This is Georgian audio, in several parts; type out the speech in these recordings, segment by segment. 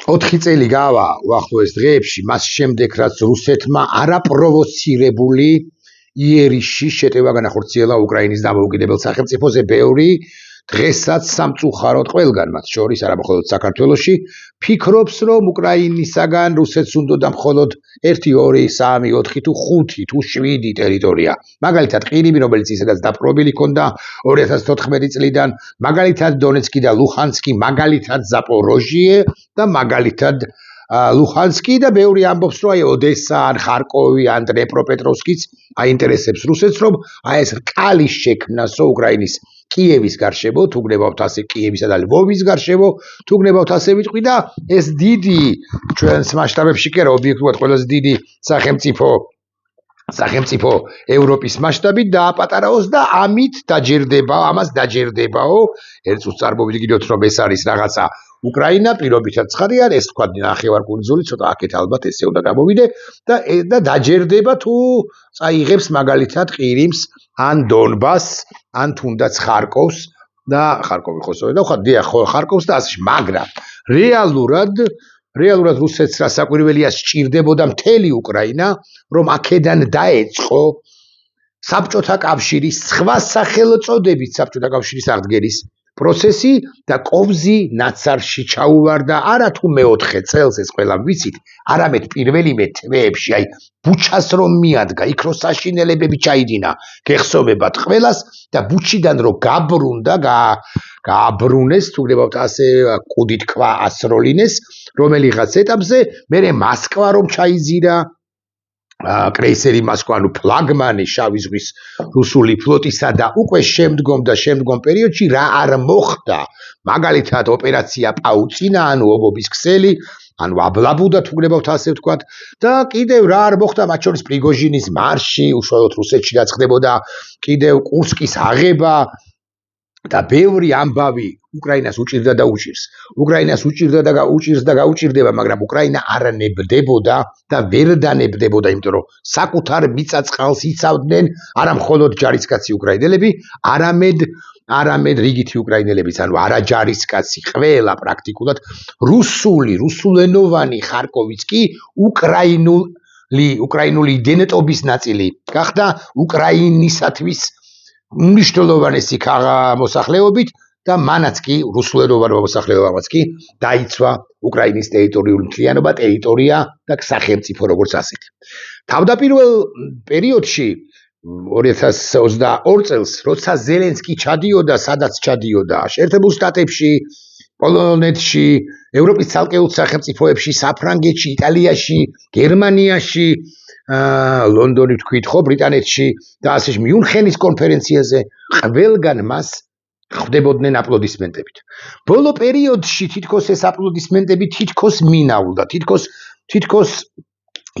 4 წელი გავა უახლოეს დღეებში მას შემდეგ რაც რუსეთმა არაპროვოცირებული იერიშში შეტევა განახორციელა უკრაინის დამოუკიდებელ სახელმწიფოზე ბევრი დღესაც სამწუხაროდ ყველგან მათ შორის არა მხოლოდ საქართველოში ფიქრობს რომ უკრაინისაგან რუსეთს უნდოდა მხოლოდ 1 2 3 4 თუ 5 თუ 7 ტერიტორია მაგალითად ყირიმი რომელიც ისედაც დაპყრობილი ჰქონდა 2014 წლიდან მაგალითად დონეცკი და ლუჰანსკი მაგალითად ზაპოროჟიე და მაგალითად ლუჰანსკი და ბევრი ამბობს რომ აი ოდესა ან ხარკოვი ან დნეპროპეტროვსკიც აინტერესებს რუსეთს რომ აი ეს რკალის შექმნასო უკრაინის კიევის გარშემო თუ გნებავთ ასე კიევისა და ლვოვის გარშემო თუ გნებავთ ასე ვიტყვი და ეს დიდი ჩვენს მასშტაბებში კი არა ობიექტურად ყველაზე დიდი სახელმწიფო ევროპის მასშტაბით დააპატარაოს და ამით ამას დაჯერდებაო ერთ წუთს წარმოვიდგინოთ რომ ეს არის რაღაცა უკრაინა პირობითად ცხადია ეს თქვა ნახევარკუნძული ცოტა აქეთ ალბათ ესე უნდა გამოვიდე და დაჯერდება თუ წაიღებს მაგალითად ყირიმს ან დონბას ან თუნდაც ხარკოვს და ხარკოვი ხოსოვე და ხარკოვს და ასე მაგრამ რეალურად რუსეთს რა საკვირველია სჭირდებოდა მთელი უკრაინა რომ აქედან დაეწყო საბჭოთა კავშირის სხვა სახელწოდებით საბჭოთა კავშირის აღდგენის პროცესი და კოვზი ნაცარში ჩაუვარდა არა თუ მე-4 წელს ეს ყველა ვიცით არამედ პირველივე თვეებში აი ბუჩას რომ მიადგა იქ რო საშინელებები ჩაიდინა გეხსოვებათ ყველას და ბუჩიდან რო გააბრუნეს თუ გნებავთ ასე კუდით ქვა ასროლინეს რომელიღაც ეტაპზე მერე მოსკვა რომ ჩაიზირა კრეისერი მოსკვა ანუ ფლაგმანი შავი ზღვის რუსული ფლოტისა და უკვე შემდგომ პერიოდში რა არ მოხდა მაგალითად ოპერაცია პაუცინა ანუ ობობის ქსელი ანუ აბლაბუდა თუ გნებავთ ასე ვთქვათ და კიდევ რა არ მოხდა მათ შორის პრიგოჟინის მარში უშუალოდ რუსეთში დაწყდებოდა კიდევ კურსკის აღება და ბევრი ამბავი უკრაინას უჭირდა და უჭირს. უკრაინას უჭირდა და გაუჭირდება, მაგრამ უკრაინა არ ნებდებოდა და ვერ დანებდებოდა, იმიტომ რომ საკუთარ მიწა-წყალს იცავდნენ არა მხოლოდ ჯარისკაცი უკრაინელები, არამედ რიგითი უკრაინელებიც, ანუ არაჯარისკაცი, ყველა პრაქტიკულად რუსულენოვანი ხარკოვიც კი უკრაინული იდენტობის ნაწილი გახდა უკრაინისათვის მნიშვნელოვანესი მოსახლეობით და მანაც კი რუსულენოვანმა მოსახლეობამაც კი დაიცვა უკრაინის ტერიტორიული მთლიანობა, ტერიტორია და სახელმწიფო როგორც ასეთი. თავდაპირველ პერიოდში 2022 წელს, როცა ზელენსკი ჩადიოდა, სადაც ჩადიოდა, შეერთებულ შტატებში, პოლონეთში, ევროპის ცალკეულ სახელმწიფოებში, საფრანგეთში, იტალიაში, გერმანიაში, ლონდონი ვთქვით ხო, ბრიტანეთში და ასე მიუნხენის კონფერენციაზე ყველგან მას ხვდებოდნენ აპლოდისმენტებით. ბოლო პერიოდში თითქოს ეს აპლოდისმენტები თითქოს მინაულდა, თითქოს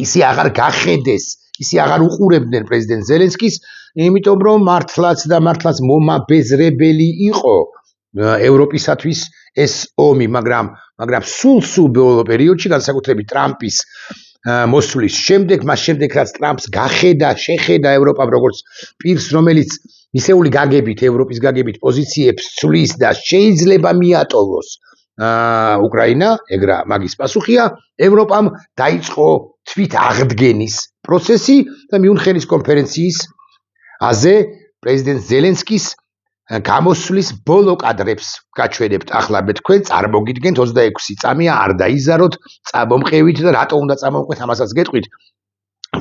ისე აღარ გახედეს, ისე აღარ უყურებდნენ პრეზიდენტ ზელენსკის, იმიტომ რომ მართლაც მომაბეზრებელი იყო ევროპისათვის ეს ომი, მაგრამ სულ ბოლო პერიოდში განსაკუთრებით ტრამპის მოსვლის შემდეგ, მას შემდეგ რაც ტრამპს შეხედა ევროპამ როგორც პირს, რომელიც ისეული გაგებით, ევროპის გაგებით პოზიციებს ცვლის და შეიძლება მიატოვოს უკრაინა, ეგრა მაგის პასუხია, ევროპამ დაიწყო თვით აღდგენის პროცესი და მიუნხენის კონფერენციის აზე პრეზიდენტ ზელენსკის გამოსვლის ბოლო კადრებს გაჩვენებთ ახლა მე თქვენ წარმოგიდგენთ 26 წამია არ დაიზაროთ წამომყევით და რატო უნდა წამომყვეთ ამასაც გეტყვით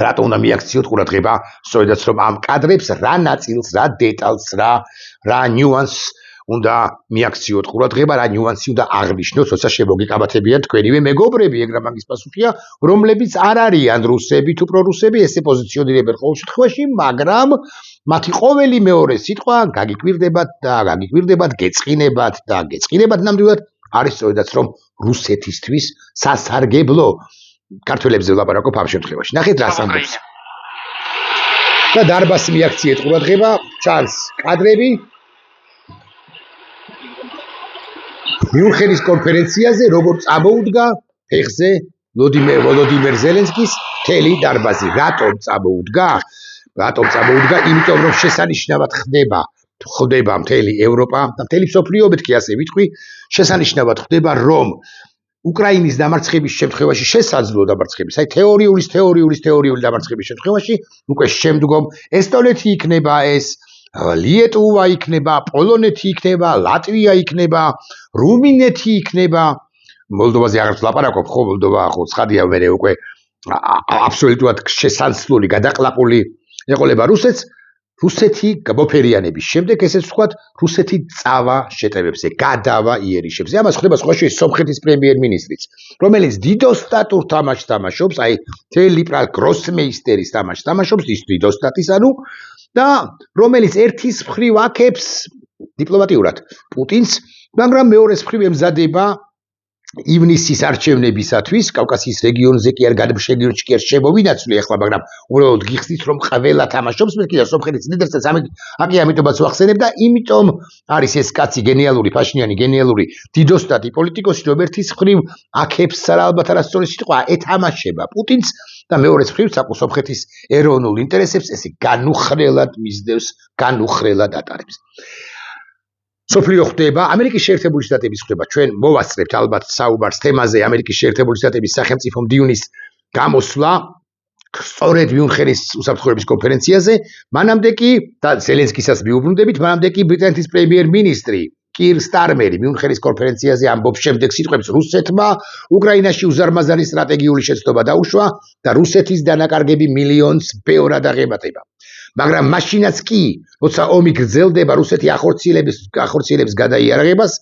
რატო უნდა მიაქციოთ ყურადღება სწორედაც რომ ამ კადრებს რა ნაწილს რა დეტალს რა ნიუანსს უნდა მიაქციოთ ყურადღება რა ნიუანსი უნდა აღნიშნოთ როცა შემოგიკაბათებიან თქვენივე მეგობრები ეგრა მაგის პასუხია რომლებიც არ არიან რუსები თუ პრორუსები ესე პოზიციონირებენ ყოველ შემთხვევაში მაგრამ მათი ყოველი მეორე სიტყვა გაგიკვირდებათ გეწყინებათ ნამდვილად არის სწორედაც რომ რუსეთისთვის სასარგებლო ქართველებზე ვლაპარაკობ ამ შემთხვევაში ნახეთ რას ამბობს და დარბაზს მიაქციეთ ყურადღება ჩანს კადრები მიუნხენის კონფერენციაზე როგორ წამოუდგა ფეხზე ვოლოდიმირ ზელენსკის მთელი დარბაზი რატომ წამოუდგა იმიტომ რომ შესანიშნავად ხდება მთელი ევროპა და მთელი მსოფლიო მეთქი ასე ვიტყვი შესანიშნავად ხდება რომ უკრაინის დამარცხების შემთხვევაში შესაძლო დამარცხების, აი თეორიული დამარცხების შემთხვევაში უკვე შემდგომ ესტონეთი იქნება ეს, ლიეტუვა იქნება, პოლონეთი იქნება, ლატვია იქნება, რუმინეთი იქნება, მოლდოვაზე აღარც ლაპარაკობ, ხო, მოლდოვა ხო ცხადია მე უკვე აბსოლუტურად შესანსლული, გადაყლაპული ეყოლება რუსეთი გამოფერიანების შემდეგ, ესეც ვთქვათ, რუსეთი წავა შეტევებზე, გადავა იერიშებზე. ამას ხდება სხვა შეიძლება სომხეთის პრემიერ-მინისტრიც, რომელიც დიდო სტატურ თამაშს თამაშობს, აი თელი გროსმეისტერის თამაშს თამაშობს, ის დიდოსტატის, ანუ და რომელიც ერთის მხრივ აქებს დიპლომატიურად პუტინს, მაგრამ მეორეს მხრივ ემზადება ივნისის არჩევნებისათვის, კავკასიის რეგიონზე კი არ გადმშეგირჩი კი არ შემოვინაცვლი ახლა, მაგრამ უბრალოდ გიხსნით რომ ყველა თამაშობს, მე კიდევ სომხეთის ლიდერსაც აკი ამიტომაც ვახსენებ და იმიტომ არის ეს კაცი გენიალური, ფაშნიანი გენიალური დიდოსტატი პოლიტიკოსი, რომ ერთის მხრივ აქებს ალბათ არასწორი სიტყვა, ეთამაშება პუტინს და მეორეს მხრივ სომხეთის ეროვნულ ინტერესებს ესე განუხრელად მისდევს, განუხრელად ატარებს. სოფლიო ხდება, ამერიკის შეერთებული შტატების ხდება, ჩვენ მოვასწრებთ ალბათ საუბარს თემაზე ამერიკის შეერთებული შტატების სახელმწიფო მდივნის გამოსვლა, სწორედ მიუნხენის უსაფრთხოების კონფერენციაზე, მანამდე კი და ზელენსკისაც მიუბრუნდებით, მანამდე კი ბრიტანეთის პრემიერ-მინისტრი კირ სტარმერი მიუნხენის კონფერენციაზე ამბობს შემდეგ სიტყვებს რუსეთმა უკრაინაში უზარმაზარი სტრატეგიული შეცდომა დაუშვა და რუსეთის დანაკარგები მილიონს ბევრად აღემატება. მაგრამ მაშინაც კი, როცა ომი გრძელდება, რუსეთი ახორციელებს გადაიარაღებას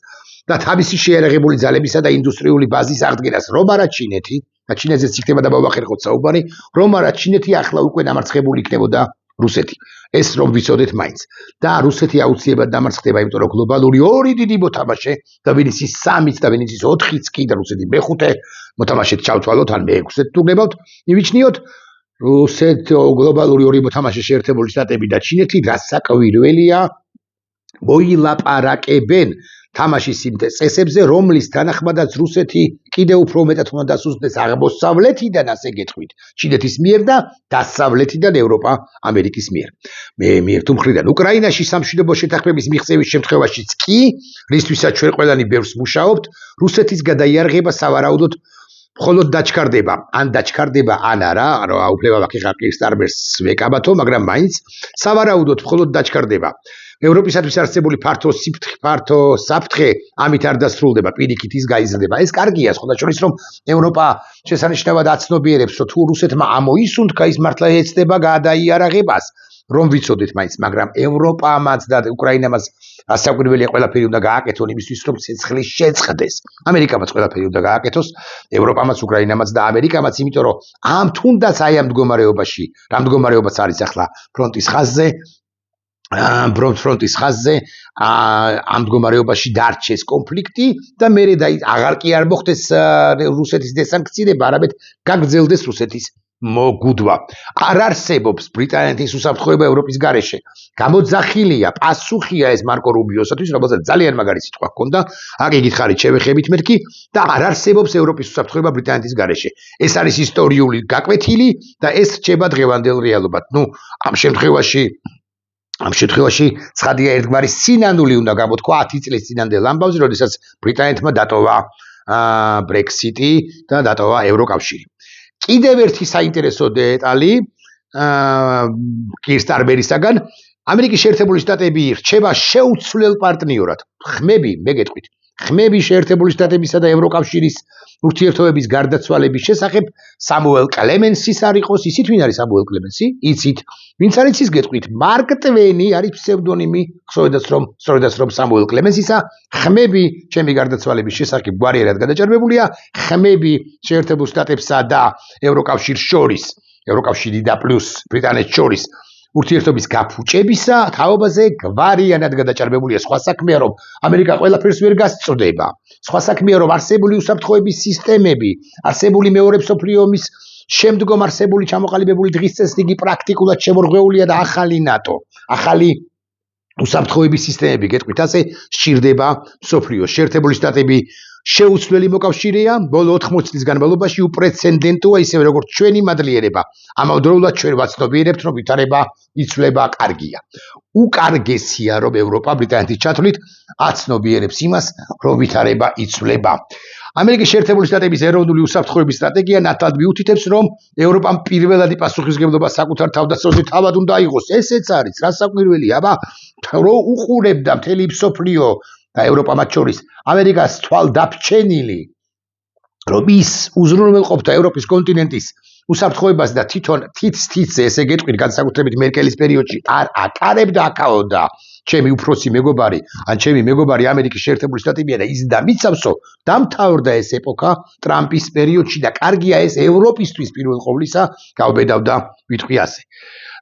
და თავისი შეიარაღებული ძალებისა და ინდუსტრიული ბაზის აღდგენას, რომ არა ჩინეთი, და ჩინეთზეც იქნება და მოვახერხოთ საუბარი, რომ არა ჩინეთი ახლა უკვე დამარცხებული იქნებოდა რუსეთი. ეს რომ ვიცოდეთ მაინც. და რუსეთი აუცილებლად დამარცხდება, იმიტომ რომ გლობალური ორი დიდი მოთამაშე და ვინც ის 3-ით და ვინც ის 4-ით კი და რუსეთი მე-5 მოთამაშედ ჩავთვალოთ, ან მე-6-ეთ თუ გნებავთ, მივიჩნიოთ გლობალური ორი მოთამაშე შეერთებული შტატები და ჩინეთი დასაკვირველია მოილაპარაკებენ თამაშის იმ წესებზე, რომლის თანახმადაც რუსეთი კიდევ უფრო მეტად უნდა დასუსტდეს აღმოსავლეთიდან, ასე გეტყვით, ჩინეთის მიერ და დასავლეთიდან ევროპა ამერიკის მიერ. მე თუ მხრიდან უკრაინაში სამშვიდობო შეთანხმების მიღწევის შემთხვევაშიც კი, რისთვისაც ჩვენ ყველანი ბევრს მუშაობთ, რუსეთის გადაიარღება სავარაუდოდ მხოლოდ დაჩქარდება, ან არა, რა უფლება მაქვს ხარ კირ სტარმერს ვეკაბათო, მაგრამ მაინც სავარაუდოდ მხოლოდ დაჩქარდება. ევროპისათვის არსებული ფართო საფრთხე ამით არ დასრულდება, პირიქით ის გაიზრდება. ეს კარგია, სხვადასხვა რომ ევროპა შესანიშნავად აცნობიერებს, რომ თუ რუსეთმა ამოისუნთქა, ის მართლა ეცდება გადაიარაღებას, რომ ვიცოდეთ მაინც, მაგრამ ევროპამაც და უკრაინამაც ასაკვირველია ყველაფერი უნდა გააკეთონ იმისთვის, რომ ცეცხლი შეწყდეს. ამერიკამაც ყველაფერი უნდა გააკეთოს, ევროპამაც, უკრაინამაც და ამერიკამაც, იმიტომ რომ თუნდაც აი ამ მდგომარეობაში, რა მდგომარეობაც არის ახლა ფრონტის ხაზზე, ამ მდგომარეობაში დარჩეს კონფლიქტი და მე აღარ კი არ მოხდეს რუსეთის დესანქცირება, არამედ გაგრძელდეს რუსეთის მოგუდვა. არ არსებობს ბრიტანეთის უსაფრთხოება ევროპის გარეშე. გამოძახილია, პასუხია ეს მარკო რუბიოსათვის, რომელსაც ძალიან მაგარი სიტყვა ჰქონდა, აქ იგითხარით შევეხებით მეთქი და არ არსებობს ევროპის უსაფრთხოება ბრიტანეთის გარეშე. ეს არის ისტორიული გაკვეთილი და ეს რჩება დღევანდელ რეალობად. ამ შემთხვევაში ცხადია ერთგვარი სინანული უნდა გამოთქვა 10 წლის წინანდელ ამბავზე, როდესაც ბრიტანეთმა დატოვა ბრექსიტი და დატოვა ევროკავშირი. კიდევ ერთი საინტერესო დეტალი კირ სტარმერისაგან, ამერიკის შეერთებული შტატები რჩება შეუცვლელ პარტნიორად. ხმები შეერთებული შტატებისა და ევროკავშირის ურთიერთობების გარდაცვალების შესახებ სამუელ კლემენსის არ იყოს, იცით ვინ არის სამუელ კლემენსი? იცით. ვინც არის ის გეტყვით, მარკ ტვენი არის ფსევდონიმი, სწორედაც რომ სამუელ კლემენსისა, ხმები ჩემი გარდაცვალების შესახებ გვარიერად გადაჭარბებულია, ხმები შეერთებულ შტატებსა და ევროკავშირს შორის, ევროკავშირი და პლუს ბრიტანეთს შორის ურთიერთობის გაფუჭებისა თაობაზე გვარიანად გადაჭარბებულია. სხვა საქმეა, რომ ამერიკა ყველაფერს ვერ გასწრდება. სხვა საქმეა, რომ არსებული უსაფრთხოების სისტემები, არსებული მეორე მსოფლიო ომის შემდგომ არსებული ჩამოყალიბებული დღის წესრიგი პრაქტიკულად შემორღვეულია და ახალი ნატო, ახალი უსაფრთხოების სისტემები, გეტყვით, ასე სჭირდება მსოფლიოს. შეერთებული შტატები შეუცვლელი მოკავშირეა, ბოლო 80 წლის განმავლობაში უპრეცედენტოა, ისევე როგორც ჩვენი მადლიერება. ამავდროულად ჩვენ ვაცნობიერებთ, რომ ვითარება იცვლება კარგია. უკარგესია, რომ ევროპა ბრიტანეთის ჩათვლით აცნობიერებს იმას, რომ ვითარება იცვლება. ამერიკის შეერთებული შტატების ეროვნული უსაფრთხოების სტრატეგია ნათლად მიუთითებს, რომ ევროპამ პირველადი პასუხისმგებლობა საკუთარ თავდაცვაზე თავად უნდა აიღოს. ესეც არის, რა საკვირველია, აბა, რო უყურებდა მთელი მსოფლიო და ევროპა მათ შორის ამერიკას თვალდაფჩენილი, რომ ის უზრუნველყოფდა ევროპის კონტინენტის უსაფრთხოებას და თვითონ თითზე ესე გეტყვით განსაკუთრებით მერკელის პერიოდში არ აკარებდა აკაოდა ჩემი უფროსი მეგობარი ან ჩემი მეგობარი ამერიკის შეერთებული შტატებია და ის დამიცავსო დამთავრდა ეს ეპოქა ტრამპის პერიოდში და კარგია ეს ევროპისთვის პირველ ყოვლისა გავბედავდა ვიტყვი ასე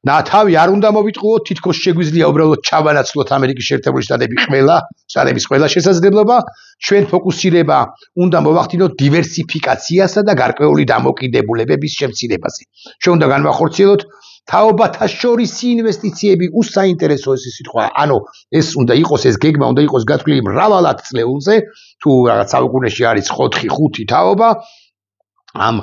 თავი არ უნდა მოვიტყუოთ თითქოს შეგვიძლია უბრალოდ ჩავანაცვლოთ ამერიკის შეერთებული შტატების ყველა შესაძლებლობა ჩვენ ფოკუსირება უნდა მოვახდინოთ დივერსიფიკაციასა და გარკვეული დამოკიდებულებების შემცირებაზე ჩვენ უნდა განვახორციელოთ თაობათა შორისი ინვესტიციები უსაინტერესო ეს სიტყვა ანუ ეს უნდა იყოს ეს გეგმა უნდა იყოს გათვლილი მრავალ ათწლეულზე თუ რაღაც საუკუნეში არის 4-5 თაობა ამ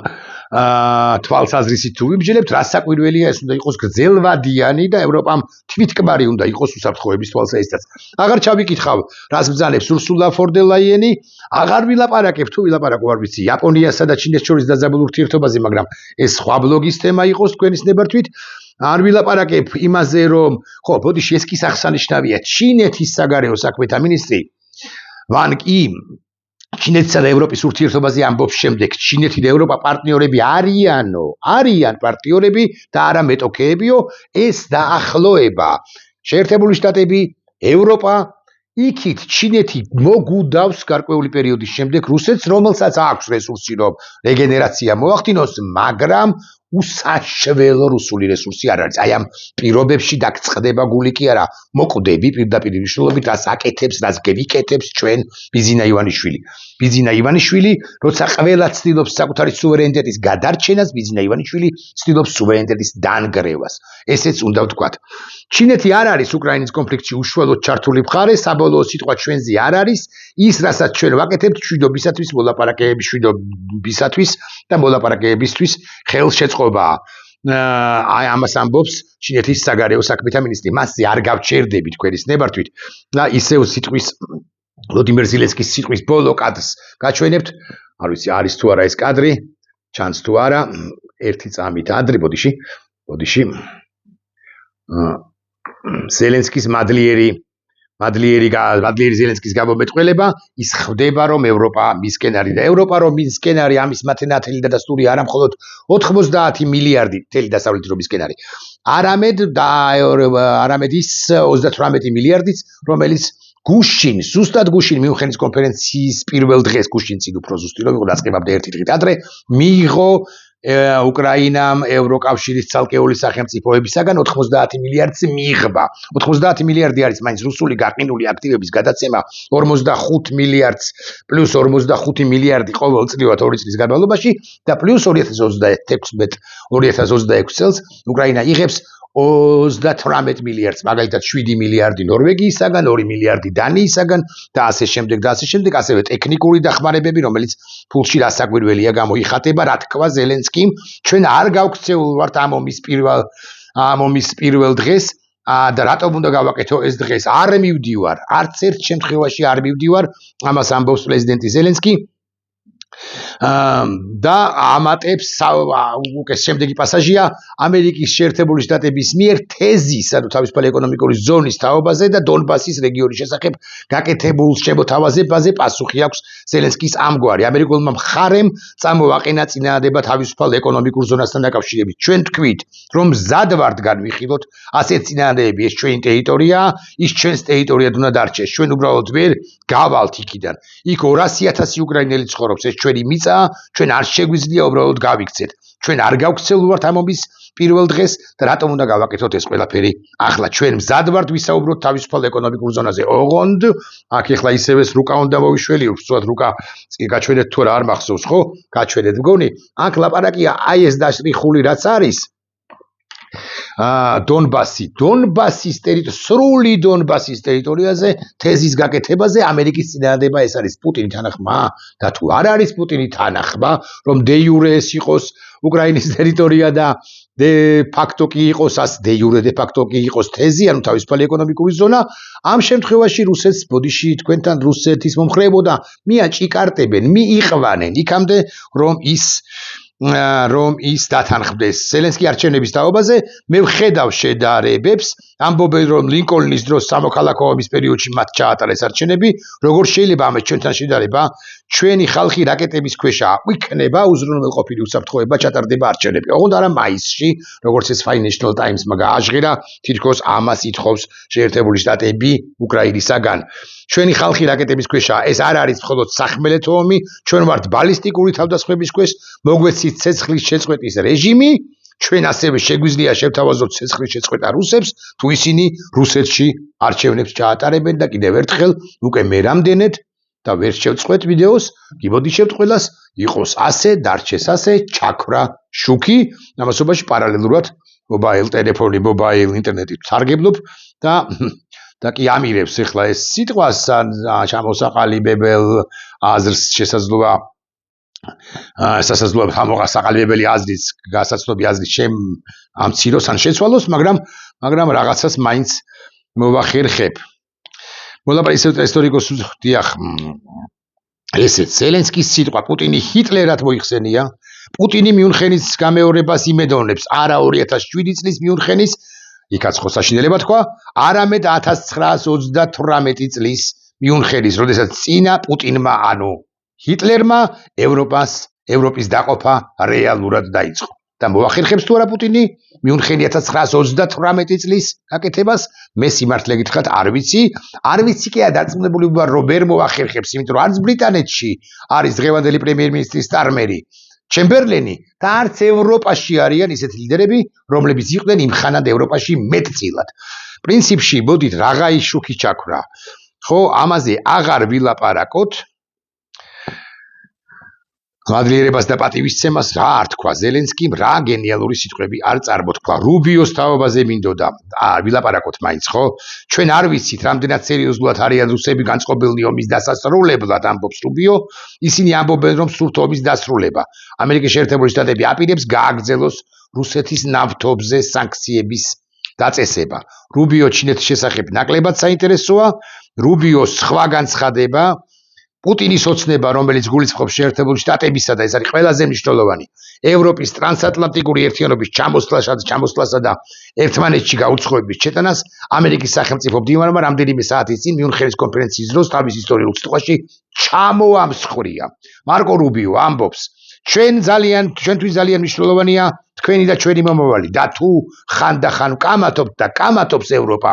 თვალსაზრისით თუ ვიბჯელებთ რა საკვირველია ეს უნდა იყოს გრძელვადიანი და ევროპამ თვითკბარი უნდა იყოს უსაფრთხოების თვალსაზრისით აღარ ჩავიკითხავ რას ბრძანებს სურსულა ფორდელაიენი აღარ ვილაპარაკებ თუ ვილაპარაკო არ ვიცი იაპონიასა და ჩინეთს შორის დაძაბულ ურთიერთობაზე მაგრამ ეს სხვა ბლოგის თემა იყოს თქვენის ნებართვით არ ვილაპარაკებ იმაზე რომ ხო ბოდიში ეს კი აღსანიშნავია ჩინეთის საგარეო საქმეთა მინისტრი ვან კი ჩინეთსა და ევროპის ურთიერთობაზე ამბობს შემდეგ ჩინეთი და ევროპა პარტნიორები არიან პარტნიორები და არა მეტოქეებიო ეს დაახლოება შეერთებული შტატები ევროპა იქით ჩინეთი მოგუდავს გარკვეული პერიოდის შემდეგ რუსეთს რომელსაც აქვს რესურსი რომ რეგენერაცია მოახდინოს მაგრამ უსაშველო რუსული რესურსი არ არის აი ამ პირობებში დაგწყდება გული კი არა მოკვდები პირდაპირ მნიშვნელობით რას აკეთებს რას გევიკეთებს ჩვენ ბიზინა ივანიშვილი როცა ყველა ცდილობს საკუთარი სუვერენიტეტის გადარჩენას ბიზინა ივანიშვილი ცდილობს სუვერენიტეტის დანგრევას ესეც უნდა ვთქვათ ჩინეთი არ არის უკრაინის კონფლიქტში უშუალოდ ჩართული მხარე საბოლოო სიტყვა ჩვენზე არ არის ის რასაც ჩვენ ვაკეთებთ მშვიდობისათვის მოლაპარაკებებისათვის და მოლაპარაკებებისთვის ხელშეწყობაა აი ამას ამბობს ჩინეთის საგარეო საქმეთა მინისტრი მასზე არ გავჩერდები თქვენის ნებართვით და ისევ სიტყვის ვლოდიმერ ზელენსკის სიტყვის ბოლო კადრს გაჩვენებთ არ ვიცი არის თუ არა ეს კადრი ჩანს თუ არა ერთი წამით ადრე ბოდიში ზელენსკის მადლიერი ზელენსკის გამომეტყველება ის ხდება რომ ევროპა მისკენ არის და ევროპა რომ მისკენ არის ამის მათემატიკელი და დასტური არა მხოლოდ 90 მილიარდი თელი დასავლეთი რომ მისკენ არის არამედ ის 38 მილიარდიც რომელიც გუშინ ზუსტად გუშინ მიუნხენის კონფერენციის პირველ დღეს გუშინცით უფრო ზუსტი რომ იყო დაწყებამდე ერთი დღით ადრე მიიღო უკრაინამ ევროკავშირის ცალკეული სახელმწიფოებისაგან 90 მილიარდს მიიღება 90 მილიარდი არის მაინც რუსული გაყინული აქტივების გადაცემა 45 მილიარდს პლუს 45 მილიარდი ყოველწლიურად 2 წლის განმავლობაში და პლუს 2026 წელს უკრაინა იღებს 38 მილიარდს მაგალითად 7 მილიარდი ნორვეგიისაგან 2 მილიარდი დანიისაგან და ასე შემდეგ ასევე ტექნიკური დახმარებები რომელიც ფულში რასაკვირველია გამოიხატება რა თქვა ზელენსკიმ ჩვენ არ გავქცეულ ვართ ამ ომის პირველ დღეს და რატომ უნდა გავაკეთო ეს დღეს არ მივდივარ არც ერთ შემთხვევაში არ მივდივარ ამას ამბობს პრეზიდენტი ზელენსკი და ამატებს უკეს შემდეგი პასაჟია ამერიკის შეერთებული შტატების მიერ თეზის ანუ თავისუფალი ეკონომიკური ზონის თაობაზე და დონბასის რეგიონის შესახებ გაკეთებულ შემოთავაზებაზე პასუხი აქვს ზელენსკის ამგვარი ამერიკულმა მხარემ წამოაყენა წინააღმდება თავისუფალ ეკონომიკურ ზონასთან დაკავშირებით ჩვენ თქვით რომ მზად ვართ განვიხილოთ ასეთ წინააღმდეგები ეს ჩვენი ტერიტორია ის ჩვენს ტერიტორიად უნდა დარჩეს ჩვენ უბრალოდ ვერ გავალთ იქიდან იქ 200,000 უკრაინელი ცხოვრობს ეს ჩვენი მიწა ჩვენ არ შეგვიძლია უბრალოდ გავიქცეთ ჩვენ არ გავქცეულვართ ამ ომის პირველ დღეს და რატომ უნდა გავაკეთოთ ეს ყველაფერი ახლა ჩვენ მზად ვართ ვისაუბროთ თავისუფალ ეკონომიკურ ზონაზე ოღონდ აქ ეხლა ისევე რუკა უნდა მოვიშველი უბრალოდ რუკა გაჩვენეთ თუ არ მახსოვს ხო გაჩვენეთ მგონი აქ ლაპარაკია აი ეს დაშრიხული რაც არის დონბასის სრული დონბასის ტერიტორიაზე თეზის გაკეთებაზე ამერიკის წინააღმდება ეს არის პუტინი თანახმა და თუ არ არის პუტინი თანახმა რომ დე იურე ეს იყოს უკრაინის ტერიტორია და დე ფაქტო კი იყოს დე იურე დე ფაქტო კი იყოს თეზი ანუ თავისუფალი ეკონომიკური ზონა ამ შემთხვევაში რუსეთს ბოდიში თქვენთან რუსეთის მომხრეებოდა მიაჭიკარტებენ მიიყვანენ იქამდე რომ ის დათანხმდეს ზელენსკი არჩევნების თაობაზე მე ვხედავ შედარებებს ამბობენ რომ ლინკოლნის დროს სამოქალაქო ომის პერიოდში მათ ჩაატარეს არჩევნები როგორ შეიძლება ამას ჩვენთან შედარება ჩვენი ხალხი რაკეტების ქვეშაა იქნება უზრუნველყოფილი უსაფრთხოება ჩატარდება არჩევნები ოღონდ არა მაისში როგორც ეს Financial Times-მა გააჟღერა თითქოს ამას ითხოვს შეერთებული შტატები უკრაინისაგან ჩვენი ხალხი რაკეტების ქვეშაა ეს არ არის მხოლოდ სახმელეთო ომი ჩვენ ვართ ბალისტიკური თავდასხმების ქვეშ მოგვეცით ცეცხლის შეწყვეტის რეჟიმი ჩვენ ასევე შეგვიძლია შევთავაზოთ ცეცხლის შეწყვეტა რუსებს თუ ისინი რუსეთში არჩევნებს ჩაატარებენ და კიდევ ერთხელ უკვე მე რამდენად და ვერ შევწყვეტ ვიდეოს გიბოდი შევწყვეტლას იყოს ასე დარჩეს ასე ჩაქრა შუქი ამასობაში პარალელურად მობაილ ტელეფონი მობაილ ინტერნეტი ვსარგებლობ და კი ამირებს ახლა ეს სიტყვას ჩამოსაყალიბებელ აზრს შესაძლოა ამოღასაყალიბებელი აზრის გასაცნობი აზრის ამციროს ან შეცვალოს მაგრამ რაღაცას მაინც მოვახერხებ მოლაპარაკე ისტორიკოს დიახ ესეც ზელენსკის სიტყვა პუტინი ჰიტლერად მოიხსენია პუტინი მიუნხენის გამეორებას იმედოვნებს არა 2007 წლის მიუნხენის იქაც ხო საშინელება თქვა არამედ 1938 წლის მიუნხენის როდესაც წინა პუტინმა ანუ ჰიტლერმა ევროპის დაყოფა რეალურად დაიწყო და მოახერხებს თუ არა პუტინი მიუნხენი 1938 წლის გაკეთებას მე სიმართლე გითხრათ არ ვიცი კი დარწმუნებული ვარ რომ ვერ მოახერხებს იმიტომ რომ არც ბრიტანეთში არის დღევანდელი პრემიერ-მინისტრი სტარმერი ჩემბერლენი და არც ევროპაში არიან ისეთი ლიდერები რომლებიც იყვნენ იმხანად ევროპაში მეტწილად პრინციპში მოდით რაღა ის შუქი ჩაქრა ხო ამაზე აღარ ვილაპარაკოთ მადლიერებას და პატივისცემას რა არ თქვა ზელენსკიმ რა გენიალური სიტყვები არ წარმოთქვა რუბიოს თაობაზე მინდოდა ვილაპარაკოთ მაინც ხო ჩვენ არ ვიცით რამდენად სერიოზულად არიან რუსები განწყობილნი ომის დასასრულებლად ამბობს რუბიო ისინი ამბობენ რომ სურთ ომის დასრულება ამერიკის შეერთებული შტატები აპირებს გააგრძელოს რუსეთის ნავთობზე სანქციების დაწესება რუბიო ჩინეთის შესახებ ნაკლებად საინტერესოა რუბიოს სხვა განცხადება პუტინის ოცნება, რომელიც გულისხმობს შეერთებული შტატებისა და ეს არის ყველაზე მნიშვნელოვანი ევროპის ტრანსატლანტიკური ერთიანობის ჩამოსვლასა და ერთმანეთში გაუცხოების ჩეტანას ამერიკის სახელმწიფო მდივანმა რამდენიმე საათის წინ მიუნხენის კონფერენციის დროს თავის ისტორიულ სიტყვაში ჩამოამსხვრია. მარკო რუბიო ამბობს, ჩვენთვის ძალიან მნიშვნელოვანია თქვენი და ჩვენი მომავალი და თუ ხანდახან ვკამათობთ და კამათობს ევროპა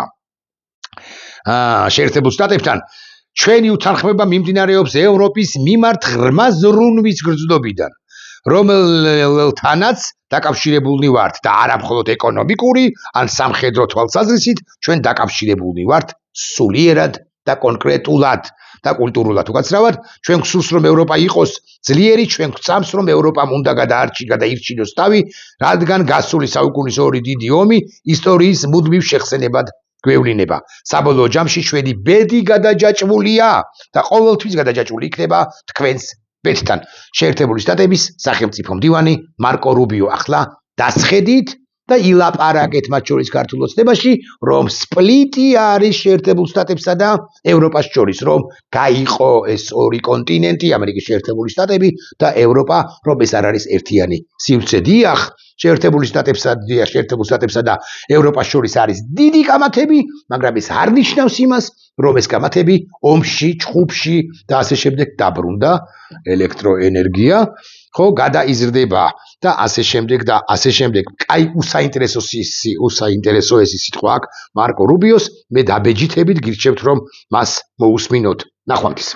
შეერთებულ შტატებთან ჩვენი უთანხმოება მიმდინარეობს ევროპის მიმართ ღრმა ზრუნვის გრძნობიდან, რომელთანაც დაკავშირებულნი ვართ და არა მხოლოდ ეკონომიკური ან სამხედრო თვალსაზრისით, ჩვენ დაკავშირებულნი ვართ სულიერად და კონკრეტულად და კულტურულად უკაცრავად, ჩვენ გვსურს რომ ევროპა იყოს ძლიერი, ჩვენ გვწამს რომ ევროპამ უნდა გადაირჩინოს თავი, რადგან გასული საუკუნის ორი დიდი ომი ისტორიის მუდმივ შეხსენებად გვევლინება. საბოლოო ჯამში ჩვენი ბედი გადაჯაჭვულია და ყოველთვის გადაჯაჭვული იქნება თქვენს ბედთან. შეერთებული შტატების სახელმწიფო მდივანი მარკო რუბიო ახლა დასხედით და ილაპარაკეთ მათ შორის ქართულ ოცნებაში, რომ სპლიტი არის შეერთებულ შტატებსა და ევროპას შორის, რომ გაიყო ეს ორი კონტინენტი, ამერიკის შეერთებული შტატები და ევროპა, რომ ეს არ არის ერთიანი სივრცე. დიახ, შეერთებული შტატებსა და ევროპას შორის არის დიდი კამათები, მაგრამ ეს არ ნიშნავს იმას, რომ ეს კამათები ომში, ჩხუბში და ასე შემდეგ დაბრუნდა ელექტროენერგია, ხო, გადაიზრდება და ასე შემდეგ. კაი უსაინტერესო ეს სიტყვა აქვს მარკო რუბიოს, მე დაბეჯითებით გირჩევთ რომ მას მოусმინოთ. ნახვამდის.